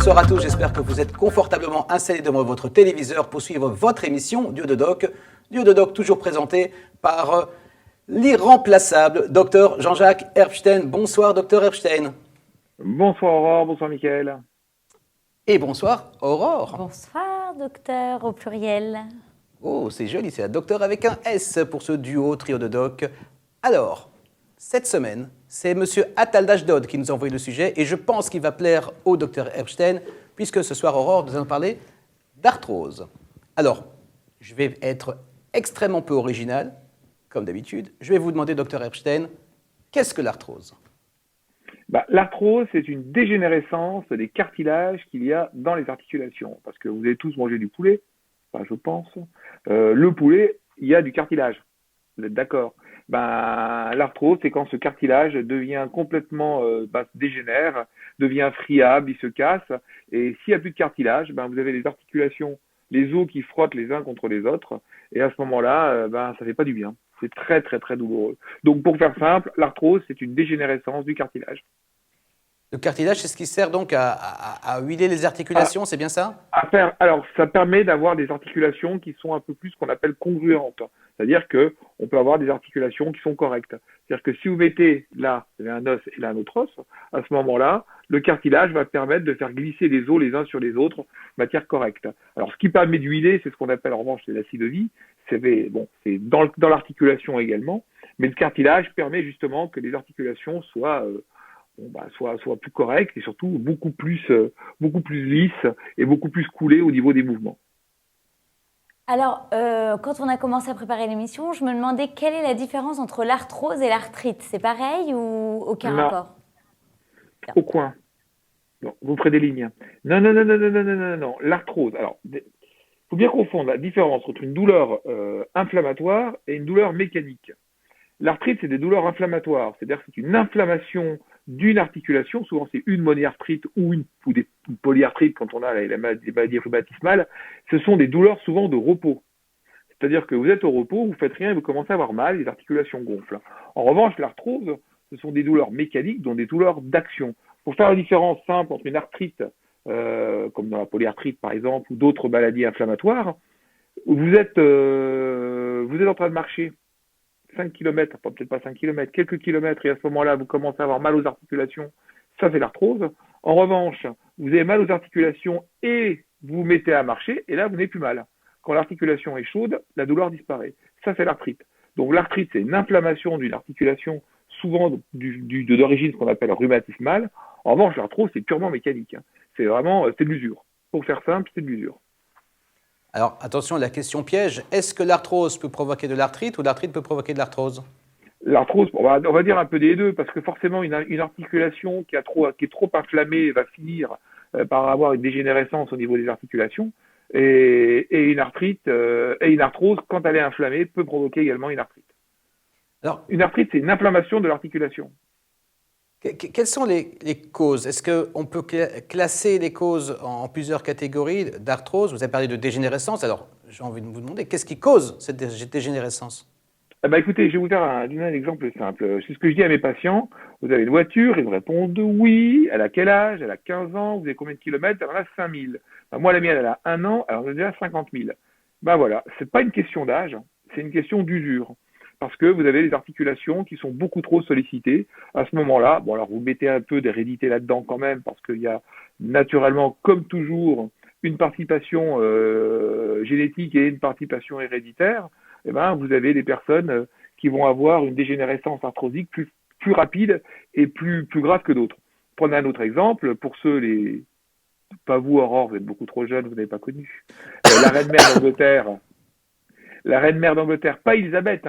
bonsoir à tous, j'espère que vous êtes confortablement installés devant votre téléviseur pour suivre votre émission Dieu de Doc. Dieu de Doc toujours présenté par l'irremplaçable Dr Jean-Jacques Herbstein. Bonsoir Dr Herbstein. Bonsoir Aurore, bonsoir Mickaël. Et bonsoir Aurore. Bonsoir docteur au pluriel. Oh, c'est joli, c'est la docteur avec un S pour ce duo trio de doc. Alors, cette semaine, c'est monsieur Attal d'Ashdod qui nous a envoyé le sujet et je pense qu'il va plaire au docteur Herbstein puisque ce soir, Aurore, nous allons parler d'arthrose. Alors, je vais être extrêmement peu original, comme d'habitude. Je vais vous demander, docteur Herbstein, qu'est-ce que l'arthrose ? L'arthrose, c'est une dégénérescence des cartilages qu'il y a dans les articulations. Parce que vous avez tous mangé du poulet, enfin, je pense. Le poulet, il y a du cartilage. Vous êtes d'accord ? L'arthrose, c'est quand ce cartilage devient complètement se dégénère, devient friable, il se casse. Et s'il n'y a plus de cartilage, vous avez les articulations, les os qui frottent les uns contre les autres. Et à ce moment-là, ça ne fait pas du bien. C'est très, très, très douloureux. Donc, pour faire simple, l'arthrose, c'est une dégénérescence du cartilage. Le cartilage, c'est ce qui sert donc à huiler les articulations, c'est bien ça ? Alors, ça permet d'avoir des articulations qui sont un peu plus ce qu'on appelle congruentes. C'est-à-dire qu'on peut avoir des articulations qui sont correctes. C'est-à-dire que si vous mettez là, vous avez un os et là un autre os, à ce moment-là, le cartilage va permettre de faire glisser les os les uns sur les autres de matière correcte. Alors, ce qui permet d'huiler, c'est ce qu'on appelle en revanche l'acide de vie. C'est dans l'articulation également. Mais le cartilage permet justement que les articulations soient plus correctes et surtout beaucoup plus lisses et beaucoup plus coulées au niveau des mouvements. Alors, quand on a commencé à préparer l'émission, je me demandais quelle est la différence entre l'arthrose et l'arthrite. C'est pareil ou aucun rapport ? Au coin. Non, vous ferez des lignes. Non. L'arthrose. Alors, il faut bien confondre la différence entre une douleur inflammatoire et une douleur mécanique. L'arthrite, c'est des douleurs inflammatoires. C'est-à-dire que c'est une inflammation d'une articulation. Souvent, c'est une monoarthrite ou des polyarthrites quand on a les maladies rhumatismales. Ce sont des douleurs souvent de repos. C'est-à-dire que vous êtes au repos, vous faites rien et vous commencez à avoir mal, les articulations gonflent. En revanche, l'arthrose, ce sont des douleurs mécaniques, dont des douleurs d'action. Pour faire la différence simple entre une arthrite, comme dans la polyarthrite par exemple, ou d'autres maladies inflammatoires, vous êtes en train de marcher 5 km, peut-être pas 5 km, quelques kilomètres, et à ce moment-là, vous commencez à avoir mal aux articulations, ça c'est l'arthrose. En revanche, vous avez mal aux articulations et vous vous mettez à marcher, et là, vous n'avez plus mal. Quand l'articulation est chaude, la douleur disparaît. Ça, c'est l'arthrite. Donc l'arthrite, c'est une inflammation d'une articulation, souvent d'origine ce qu'on appelle rhumatismale. En revanche, l'arthrose, c'est purement mécanique. C'est de l'usure. Pour faire simple, c'est de l'usure. Alors, attention, la question piège. Est-ce que l'arthrose peut provoquer de l'arthrite ou l'arthrite peut provoquer de l'arthrose ? L'arthrose, on va dire un peu des deux, parce que forcément, une articulation qui est trop inflammée va finir par avoir une dégénérescence au niveau des articulations. Et une arthrose, quand elle est inflammée, peut provoquer également une arthrite. Alors, une arthrite, c'est une inflammation de l'articulation. Quelles sont les causes ? Est-ce qu'on peut classer les causes en plusieurs catégories d'arthrose ? Vous avez parlé de dégénérescence. Alors, j'ai envie de vous demander, qu'est-ce qui cause cette dégénérescence ? Écoutez, je vais vous donner un exemple simple. C'est ce que je dis à mes patients. Vous avez une voiture, ils me répondent oui. Elle a quel âge ? Elle a 15 ans. Vous avez combien de kilomètres ? Elle en a 5000. Moi, la mienne, elle a 1 an. Elle en a déjà 50 000. Voilà. C'est pas une question d'âge. C'est une question d'usure. Parce que vous avez les articulations qui sont beaucoup trop sollicitées. À ce moment-là, alors vous mettez un peu d'hérédité là-dedans quand même, parce qu'il y a naturellement, comme toujours, une participation génétique et une participation héréditaire. Vous avez des personnes qui vont avoir une dégénérescence arthrosique plus rapide et plus grave que d'autres. Prenez un autre exemple, pour ceux, pas vous Aurore, vous êtes beaucoup trop jeune, vous n'avez pas connu. La reine mère d'Angleterre, pas Elisabeth,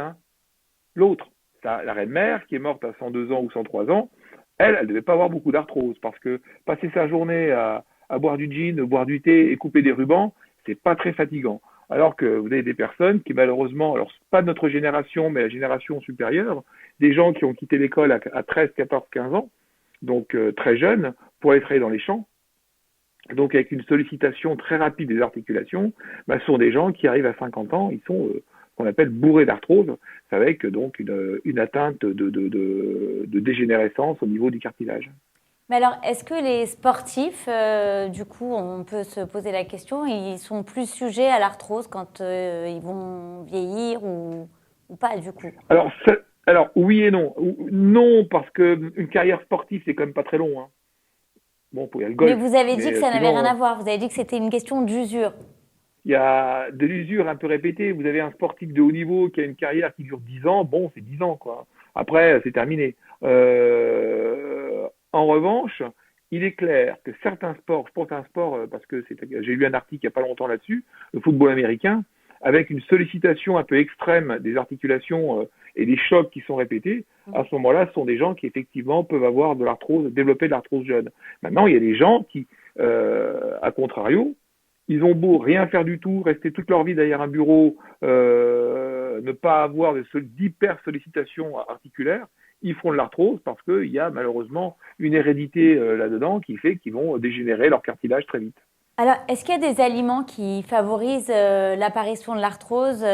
l'autre, la reine-mère qui est morte à 102 ans ou 103 ans, elle ne devait pas avoir beaucoup d'arthrose parce que passer sa journée à boire du gin, boire du thé et couper des rubans, c'est pas très fatigant. Alors que vous avez des personnes qui malheureusement, alors pas de notre génération, mais la génération supérieure, des gens qui ont quitté l'école à 13, 14, 15 ans, donc très jeunes, pour aller travailler dans les champs, donc avec une sollicitation très rapide des articulations, ce sont des gens qui arrivent à 50 ans, ils sont qu'on appelle bourrés d'arthrose, avec donc une atteinte de dégénérescence au niveau du cartilage. Mais alors, est-ce que les sportifs, du coup, on peut se poser la question, ils sont plus sujets à l'arthrose quand ils vont vieillir ou pas, du coup? Alors, oui et non. Non, parce qu'une carrière sportive, c'est quand même pas très long. Hein. Bon, il y a le Mais golf, vous avez dit que mais ça n'avait rien sinon, à voir. Vous avez dit que c'était une question d'usure. il y a de l'usure un peu répétée. Vous avez un sportif de haut niveau qui a une carrière qui dure 10 ans. Bon, c'est 10 ans, quoi. Après, c'est terminé. En revanche, il est clair que certains sports, je pense à un sport, parce que j'ai lu un article il n'y a pas longtemps là-dessus, le football américain, avec une sollicitation un peu extrême des articulations et des chocs qui sont répétés, à ce moment-là, ce sont des gens qui effectivement peuvent avoir de l'arthrose, développer de l'arthrose jeune. Maintenant, il y a des gens qui, à contrario, ils ont beau rien faire du tout, rester toute leur vie derrière un bureau, ne pas avoir d'hyper sollicitation articulaire, ils feront de l'arthrose parce qu'il y a malheureusement une hérédité là-dedans qui fait qu'ils vont dégénérer leur cartilage très vite. Alors, est-ce qu'il y a des aliments qui favorisent l'apparition de l'arthrose,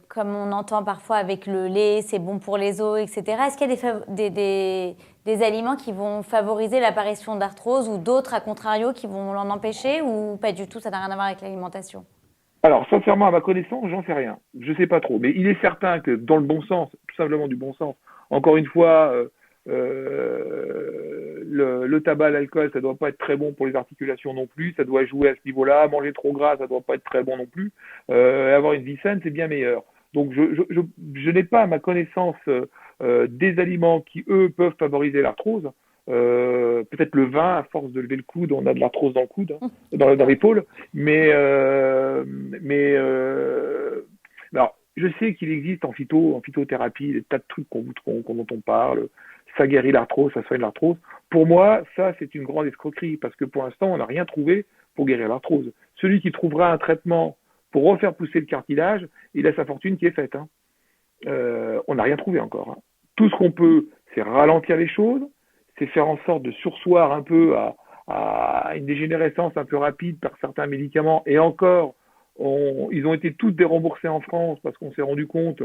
comme on entend parfois avec le lait, c'est bon pour les os, etc. Est-ce qu'il y a des aliments qui vont favoriser l'apparition d'arthrose ou d'autres, à contrario, qui vont l'en empêcher ou pas du tout, ça n'a rien à voir avec l'alimentation? Alors, sincèrement, à ma connaissance, j'en sais rien. Je sais pas trop. Mais il est certain que dans le bon sens, tout simplement du bon sens, encore une fois, le tabac, l'alcool, ça doit pas être très bon pour les articulations non plus. Ça doit jouer à ce niveau-là. Manger trop gras, ça doit pas être très bon non plus. Avoir une vie saine, c'est bien meilleur. Donc, je n'ai pas à ma connaissance des aliments qui, eux, peuvent favoriser l'arthrose. Peut-être le vin, à force de lever le coude, on a de l'arthrose dans le coude, hein, dans l'épaule. Alors, je sais qu'il existe en phytothérapie, des tas de trucs dont on parle. Ça guérit l'arthrose, ça soigne l'arthrose. Pour moi, ça, c'est une grande escroquerie parce que pour l'instant, on n'a rien trouvé pour guérir l'arthrose. Celui qui trouvera un traitement pour refaire pousser le cartilage, il a sa fortune qui est faite. Hein. On n'a rien trouvé encore. Hein. Tout ce qu'on peut, c'est ralentir les choses, c'est faire en sorte de surseoir un peu à une dégénérescence un peu rapide par certains médicaments. Et encore, ils ont été tous déremboursés en France parce qu'on s'est rendu compte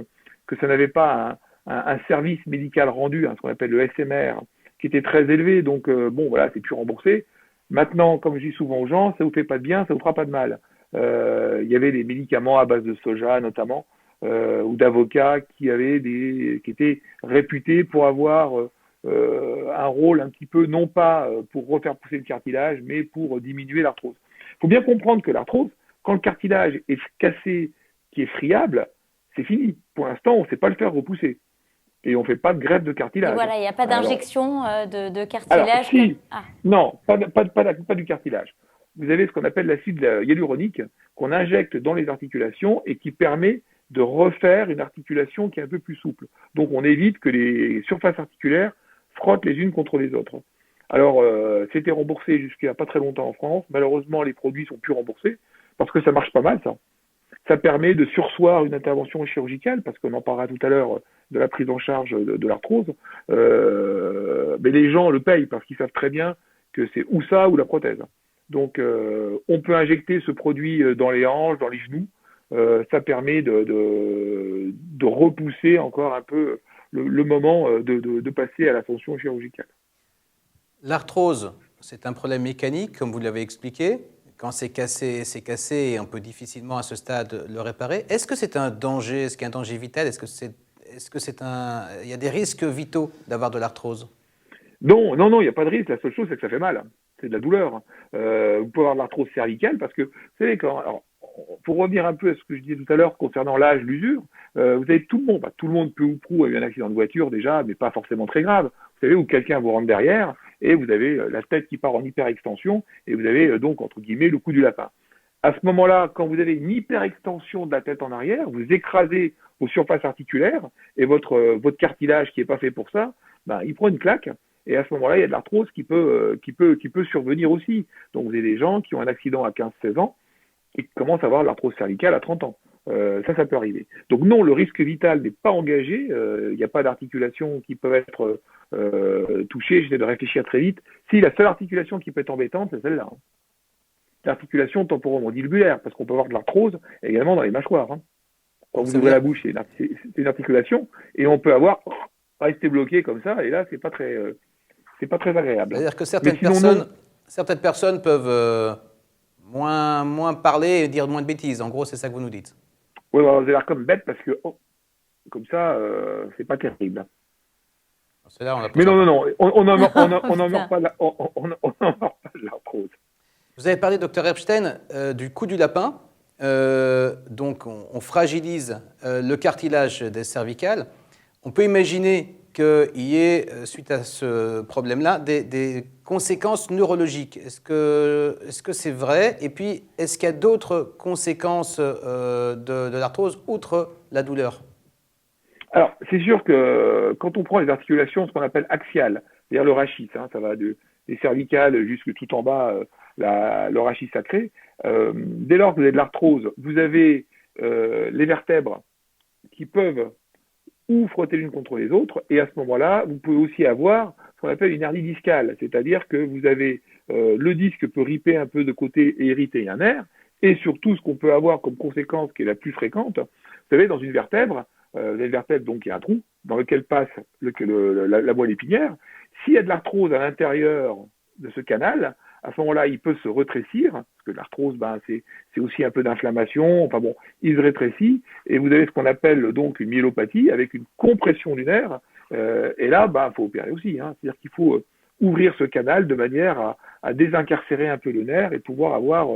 que ça n'avait pas un service médical rendu, hein, ce qu'on appelle le SMR, qui était très élevé. Donc, bon, voilà, c'est plus remboursé. Maintenant, comme je dis souvent aux gens, ça vous fait pas de bien, ça vous fera pas de mal. Il y avait des médicaments à base de soja, notamment, ou d'avocats qui étaient réputés pour avoir un rôle un petit peu, non pas pour refaire pousser le cartilage, mais pour diminuer l'arthrose. Il faut bien comprendre que l'arthrose, quand le cartilage est cassé, qui est friable, c'est fini. Pour l'instant, on ne sait pas le faire repousser. Et on ne fait pas de greffe de cartilage. Et voilà, il n'y a pas d'injection de cartilage. Alors, si, non, pas du cartilage. Vous avez ce qu'on appelle l'acide hyaluronique qu'on injecte dans les articulations et qui permet de refaire une articulation qui est un peu plus souple. Donc, on évite que les surfaces articulaires frottent les unes contre les autres. Alors, c'était remboursé jusqu'à pas très longtemps en France. Malheureusement, les produits sont plus remboursés parce que ça marche pas mal, ça. Ça permet de surseoir une intervention chirurgicale, parce qu'on en parlera tout à l'heure de la prise en charge de l'arthrose. Mais les gens le payent parce qu'ils savent très bien que c'est ou ça ou la prothèse. Donc, on peut injecter ce produit dans les hanches, dans les genoux. Ça permet de repousser encore un peu le moment de passer à la fonction chirurgicale. L'arthrose, c'est un problème mécanique, comme vous l'avez expliqué. Quand c'est cassé et on peut difficilement à ce stade le réparer. Est-ce que c'est un danger? Est-ce qu'il y a un danger vital? Il y a des risques vitaux d'avoir de l'arthrose? Non, il n'y a pas de risque. La seule chose, c'est que ça fait mal. C'est de la douleur. Vous pouvez avoir de l'arthrose cervicale parce que, vous savez, pour revenir un peu à ce que je disais tout à l'heure concernant l'âge, l'usure, vous avez tout le monde peu ou prou a eu un accident de voiture déjà, mais pas forcément très grave. Vous savez, où quelqu'un vous rentre derrière et vous avez la tête qui part en hyperextension et vous avez donc, entre guillemets, le coup du lapin. À ce moment-là, quand vous avez une hyperextension de la tête en arrière, vous écrasez vos surfaces articulaires et votre cartilage qui n'est pas fait pour ça, il prend une claque. Et à ce moment-là, il y a de l'arthrose qui peut survenir aussi. Donc, vous avez des gens qui ont un accident à 15-16 ans et qui commencent à avoir de l'arthrose cervicale à 30 ans. Ça peut arriver. Donc non, le risque vital n'est pas engagé. Il n'y a pas d'articulations qui peuvent être touchées. J'essaie de réfléchir très vite. Si la seule articulation qui peut être embêtante, c'est celle-là. Hein. L'articulation temporomandibulaire, parce qu'on peut avoir de l'arthrose également dans les mâchoires. Hein. Quand vous ouvrez la bouche, c'est une articulation, et on peut rester bloqué comme ça, et là, c'est pas très c'est pas très agréable. C'est-à-dire que Mais sinon, non. certaines personnes peuvent moins parler et dire moins de bêtises. En gros, c'est ça que vous nous dites. Ouais, bah, vous avez l'air comme bête parce que comme ça, c'est pas terrible. C'est-là, on a Mais non, on n'en meurt Putain. pas de l'arthrose. Vous avez parlé, docteur Epstein, du cou du lapin. Donc, on fragilise le cartilage des cervicales. On peut imaginer qu'il y ait, suite à ce problème-là, des conséquences neurologiques. Est-ce que c'est vrai? Et puis, est-ce qu'il y a d'autres conséquences de l'arthrose, outre la douleur? Alors, c'est sûr que quand on prend les articulations, ce qu'on appelle axiales, c'est-à-dire le rachis, hein, ça va des cervicales jusque tout en bas, le rachis sacré. Dès lors que vous avez de l'arthrose, vous avez les vertèbres qui peuvent ou frotter l'une contre les autres, et à ce moment-là, vous pouvez aussi avoir ce qu'on appelle une hernie discale, c'est-à-dire que vous avez le disque peut riper un peu de côté et irriter un nerf, et surtout ce qu'on peut avoir comme conséquence qui est la plus fréquente, vous savez, dans une vertèbre, vous avez une vertèbre, donc il y a un trou dans lequel passe la moelle épinière. S'il y a de l'arthrose à l'intérieur de ce canal, à ce moment-là, il peut se rétrécir, parce que l'arthrose, c'est aussi un peu d'inflammation, enfin bon, il se rétrécit, et vous avez ce qu'on appelle donc une myélopathie, avec une compression du nerf, et là, il faut opérer aussi, hein, c'est-à-dire qu'il faut ouvrir ce canal de manière à désincarcérer un peu le nerf et pouvoir avoir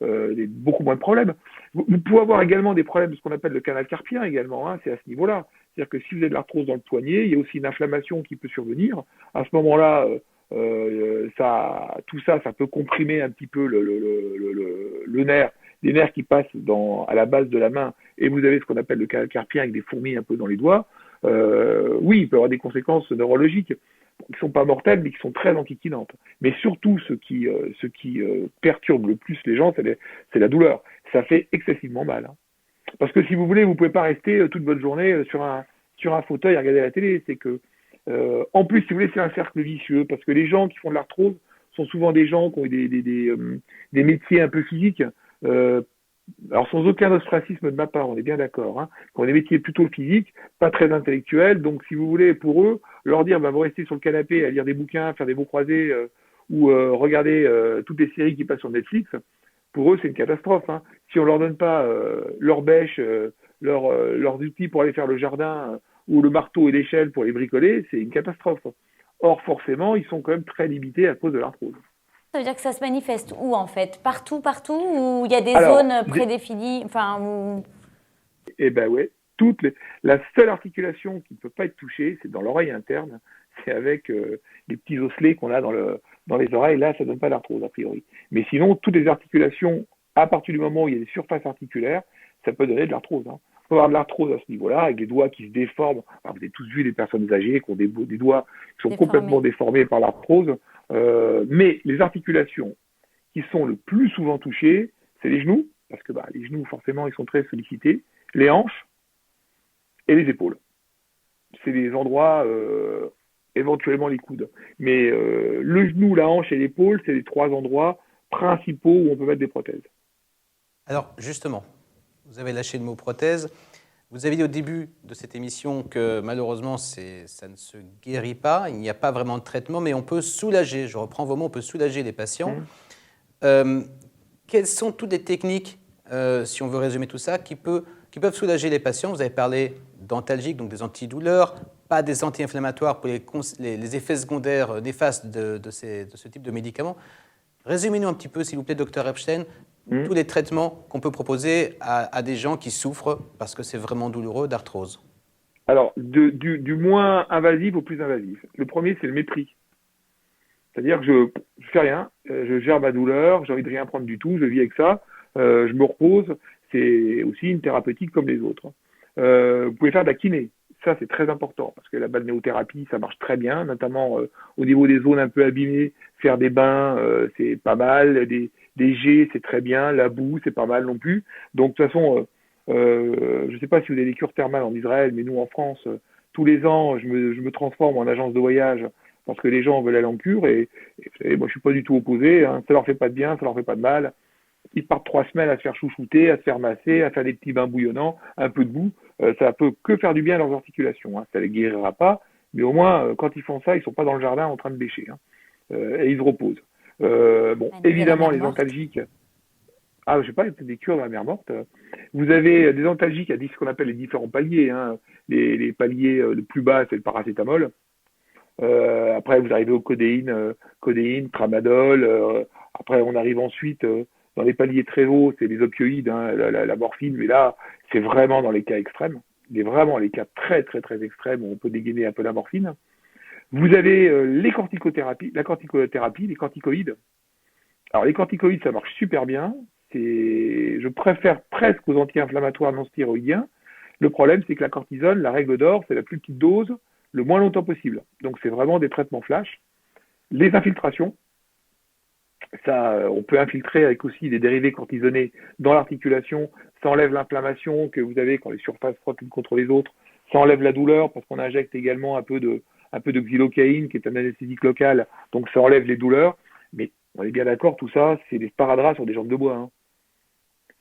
beaucoup moins de problèmes. Vous pouvez avoir également des problèmes de ce qu'on appelle le canal carpien également, hein, c'est à ce niveau-là. C'est-à-dire que si vous avez de l'arthrose dans le poignet, il y a aussi une inflammation qui peut survenir. À ce moment-là, tout ça peut comprimer un petit peu le nerf, les nerfs qui passent à la base de la main, et vous avez ce qu'on appelle le canal carpien avec des fourmis un peu dans les doigts. Oui, il peut y avoir des conséquences neurologiques qui ne sont pas mortelles, mais qui sont très enquiquinantes. Mais surtout, ce qui perturbe le plus les gens, c'est la douleur. Ça fait excessivement mal. Hein. Parce que si vous voulez, vous ne pouvez pas rester toute votre journée sur un fauteuil à regarder la télé. C'est que, en plus, si vous voulez, c'est un cercle vicieux, parce que les gens qui font de l'arthrose sont souvent des gens qui ont des métiers un peu physiques. Alors sans aucun ostracisme de ma part, on est bien d'accord, hein, qui ont des métiers plutôt physiques, pas très intellectuels, donc si vous voulez, pour eux, leur dire, vous restez sur le canapé à lire des bouquins, faire des mots croisés, ou regarder toutes les séries qui passent sur Netflix, pour eux, c'est une catastrophe. Hein. Si on leur donne pas leur bêche, leurs outils pour aller faire le jardin, ou le marteau et l'échelle pour les bricoler, c'est une catastrophe. Or, forcément, ils sont quand même très limités à cause de l'arthrose. Ça veut dire que ça se manifeste où, en fait? Partout, ou il y a des Alors, zones prédéfinies, Eh ben ouais, la seule articulation qui ne peut pas être touchée, c'est dans l'oreille interne, c'est avec les petits osselets qu'on a dans les oreilles. Là, ça ne donne pas d'arthrose, a priori. Mais sinon, toutes les articulations, à partir du moment où il y a des surfaces articulaires, ça peut donner de l'arthrose. Hein. On peut avoir de l'arthrose à ce niveau-là, avec des doigts qui se déforment. Alors, vous avez tous vu des personnes âgées qui ont des doigts qui sont complètement déformés par l'arthrose. Mais les articulations qui sont le plus souvent touchées, c'est les genoux, parce que les genoux, forcément, ils sont très sollicités, les hanches et les épaules. C'est des endroits, éventuellement les coudes. Mais le genou, la hanche et l'épaule, c'est les trois endroits principaux où on peut mettre des prothèses. Alors, justement, vous avez lâché le mot prothèse. Vous avez dit au début de cette émission que malheureusement, ça ne se guérit pas, il n'y a pas vraiment de traitement, mais on peut soulager, je reprends vos mots, on peut soulager les patients. Quelles sont toutes les techniques, si on veut résumer tout ça, qui peuvent soulager les patients? Vous avez parlé d'antalgiques, donc des antidouleurs, pas des anti-inflammatoires pour les effets secondaires néfastes de ce type de médicaments. Résumez-nous un petit peu, s'il vous plaît, docteur Epstein, tous les traitements qu'on peut proposer à des gens qui souffrent, parce que c'est vraiment douloureux, d'arthrose. Alors, du moins invasif au plus invasif. Le premier, c'est le mépris. C'est-à-dire que je ne fais rien, je gère ma douleur, j'ai envie de rien prendre du tout, je vis avec ça, je me repose. C'est aussi une thérapeutique comme les autres. Vous pouvez faire de la kiné. Ça, c'est très important, parce que la balnéothérapie, ça marche très bien, notamment au niveau des zones un peu abîmées. Faire des bains, c'est pas mal. Des jets, c'est très bien. La boue, c'est pas mal non plus. Donc, de toute façon, je ne sais pas si vous avez des cures thermales en Israël, mais nous, en France, tous les ans, je me transforme en agence de voyage parce que les gens veulent aller en cure. Et vous savez, moi, je suis pas du tout opposé. Hein. Ça leur fait pas de bien, ça leur fait pas de mal. Ils partent 3 semaines à se faire chouchouter, à se faire masser, à faire des petits bains bouillonnants, un peu de boue. Ça peut que faire du bien à leurs articulations. Hein. Ça ne les guérira pas, Mais au moins, quand ils font ça, ils sont pas dans le jardin en train de bêcher, hein. Et ils se reposent. Bon, Ah, il y a la évidemment, mer les morte. antalgiques. Ah, je sais pas, il y a peut-être des cures dans la mer morte. Vous avez des antalgiques à ce qu'on appelle les différents paliers, hein. Les paliers le plus bas, c'est le paracétamol. Après, vous arrivez au codéine, tramadol. Après, on arrive ensuite dans les paliers très hauts, c'est les opioïdes, hein, la morphine. Mais là, c'est vraiment dans les cas extrêmes. C'est vraiment les cas très, très, très extrêmes où on peut dégainer un peu la morphine. Vous avez les corticothérapies, la corticothérapie, les corticoïdes. Alors, les corticoïdes, ça marche super bien. Je préfère presque aux anti-inflammatoires non stéroïdiens. Le problème, c'est que la cortisone, la règle d'or, c'est la plus petite dose, le moins longtemps possible. Donc, c'est vraiment des traitements flash. Les infiltrations, ça, on peut infiltrer avec aussi des dérivés cortisonés dans l'articulation. Ça enlève l'inflammation que vous avez quand les surfaces frottent l'une contre les autres. Ça enlève la douleur parce qu'on injecte également un peu de xylocaïne, qui est un anesthésique local. Donc, ça enlève les douleurs. Mais on est bien d'accord, tout ça, c'est des sparadraps sur des jambes de bois, hein.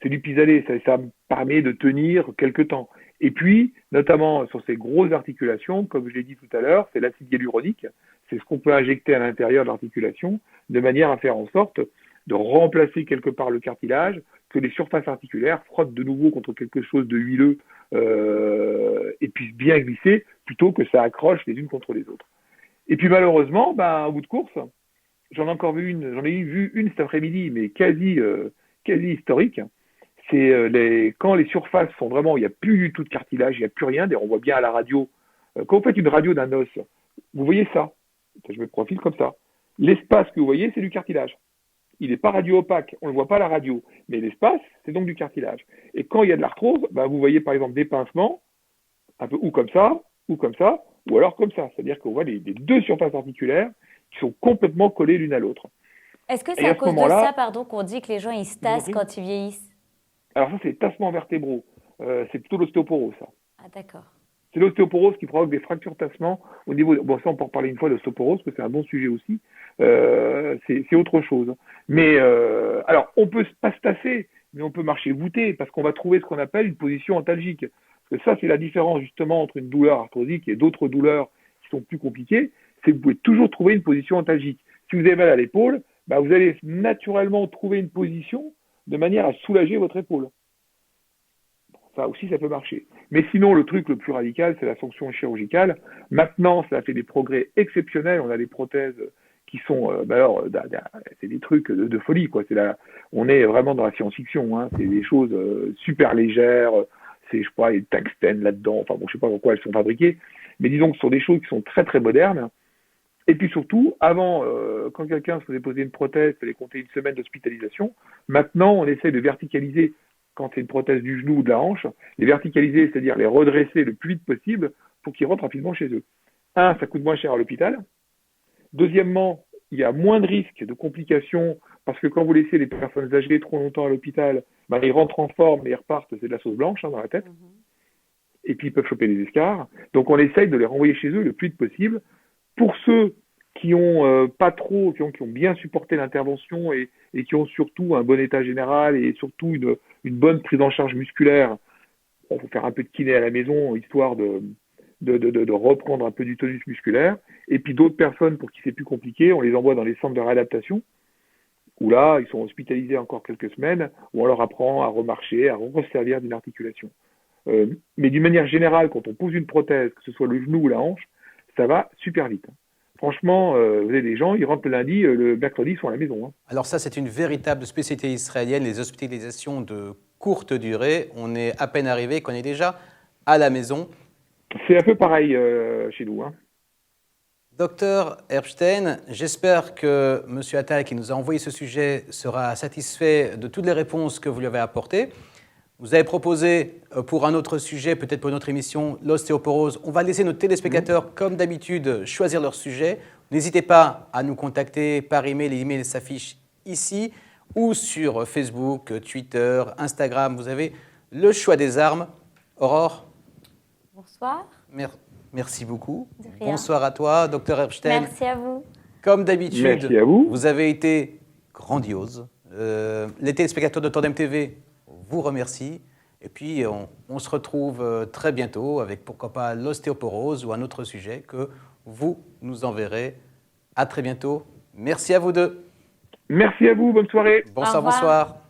C'est du pis-aller, ça permet de tenir quelques temps. Et puis, notamment sur ces grosses articulations, comme je l'ai dit tout à l'heure, c'est l'acide hyaluronique. C'est ce qu'on peut injecter à l'intérieur de l'articulation de manière à faire en sorte de remplacer quelque part le cartilage, que les surfaces articulaires frottent de nouveau contre quelque chose de huileux et puissent bien glisser plutôt que ça accroche les unes contre les autres. Et puis malheureusement, au bout de course, j'en ai vu une cet après-midi, mais quasi historique. C'est quand les surfaces sont vraiment, il n'y a plus du tout de cartilage, il n'y a plus rien. D'ailleurs, on voit bien à la radio. Quand vous faites une radio d'un os, vous voyez ça. Je me profile comme ça. L'espace que vous voyez, c'est du cartilage. Il n'est pas radio-opaque, on ne le voit pas à la radio. Mais l'espace, c'est donc du cartilage. Et quand il y a de l'arthrose, vous voyez par exemple des pincements, un peu ou comme ça, ou alors comme ça. C'est-à-dire qu'on voit les deux surfaces articulaires qui sont complètement collées l'une à l'autre. Est-ce que c'est Et à à ce cause de moment-là, ça, pardon, qu'on dit que les gens ils se tassent quand ils vieillissent? alors ça, c'est les tassements vertébraux. C'est plutôt l'ostéoporose, ça. Ah, d'accord. C'est l'ostéoporose qui provoque des fractures tassements au niveau. Bon, ça, on peut en parler une fois de l'ostéoporose, parce que c'est un bon sujet aussi. C'est autre chose. Mais alors, on peut pas se tasser, mais on peut marcher voûté, parce qu'on va trouver ce qu'on appelle une position antalgique. Parce que ça, c'est la différence justement entre une douleur arthrosique et d'autres douleurs qui sont plus compliquées. C'est que vous pouvez toujours trouver une position antalgique. Si vous avez mal à l'épaule, vous allez naturellement trouver une position de manière à soulager votre épaule. Ça aussi, ça peut marcher. Mais sinon, le truc le plus radical, c'est la sanction chirurgicale. Maintenant, ça a fait des progrès exceptionnels. On a des prothèses qui sont, c'est des trucs de folie, quoi. On est vraiment dans la science-fiction, hein. C'est des choses super légères. C'est, je crois, les tungstènes là-dedans. Enfin, bon, je sais pas pourquoi elles sont fabriquées. Mais disons que ce sont des choses qui sont très, très modernes. Et puis surtout, avant, quand quelqu'un se faisait poser une prothèse, il fallait compter une semaine d'hospitalisation. Maintenant, on essaie de verticaliser, quand c'est une prothèse du genou ou de la hanche, les verticaliser, c'est-à-dire les redresser le plus vite possible pour qu'ils rentrent rapidement chez eux. Un, ça coûte moins cher à l'hôpital. Deuxièmement, il y a moins de risques de complications parce que quand vous laissez les personnes âgées trop longtemps à l'hôpital, ils rentrent en forme et ils repartent, c'est de la sauce blanche, hein, dans la tête. Et puis ils peuvent choper des escarres. Donc on essaye de les renvoyer chez eux le plus vite possible. Pour ceux qui ont pas trop, qui ont bien supporté l'intervention et qui ont surtout un bon état général et surtout une bonne prise en charge musculaire, il faut faire un peu de kiné à la maison, histoire de reprendre un peu du tonus musculaire. Et puis d'autres personnes pour qui c'est plus compliqué, on les envoie dans les centres de réadaptation, où là, ils sont hospitalisés encore quelques semaines, où on leur apprend à remarcher, à resservir d'une articulation. Mais d'une manière générale, quand on pose une prothèse, que ce soit le genou ou la hanche, ça va super vite. Franchement, vous avez des gens, ils rentrent le lundi, le mercredi, ils sont à la maison, hein. Alors ça, c'est une véritable spécialité israélienne, les hospitalisations de courte durée. On est à peine arrivé, qu'on est déjà à la maison. C'est un peu pareil chez nous, hein. Docteur Erbstein, j'espère que M. Attal, qui nous a envoyé ce sujet, sera satisfait de toutes les réponses que vous lui avez apportées. Vous avez proposé pour un autre sujet, peut-être pour une autre émission, l'ostéoporose. On va laisser nos téléspectateurs, comme d'habitude, choisir leur sujet. N'hésitez pas à nous contacter par email. Les emails s'affichent ici ou sur Facebook, Twitter, Instagram. Vous avez le choix des armes. Aurore. Bonsoir. Merci beaucoup. De rien. Bonsoir à toi, Dr Erbstein. Merci à vous. Comme d'habitude, merci à vous. Vous avez été grandiose. Les téléspectateurs de Tandem TV vous remercient. Et puis, on se retrouve très bientôt avec, pourquoi pas, l'ostéoporose ou un autre sujet que vous nous enverrez. À très bientôt. Merci à vous deux. Merci à vous, bonne soirée. Bonsoir, bonsoir.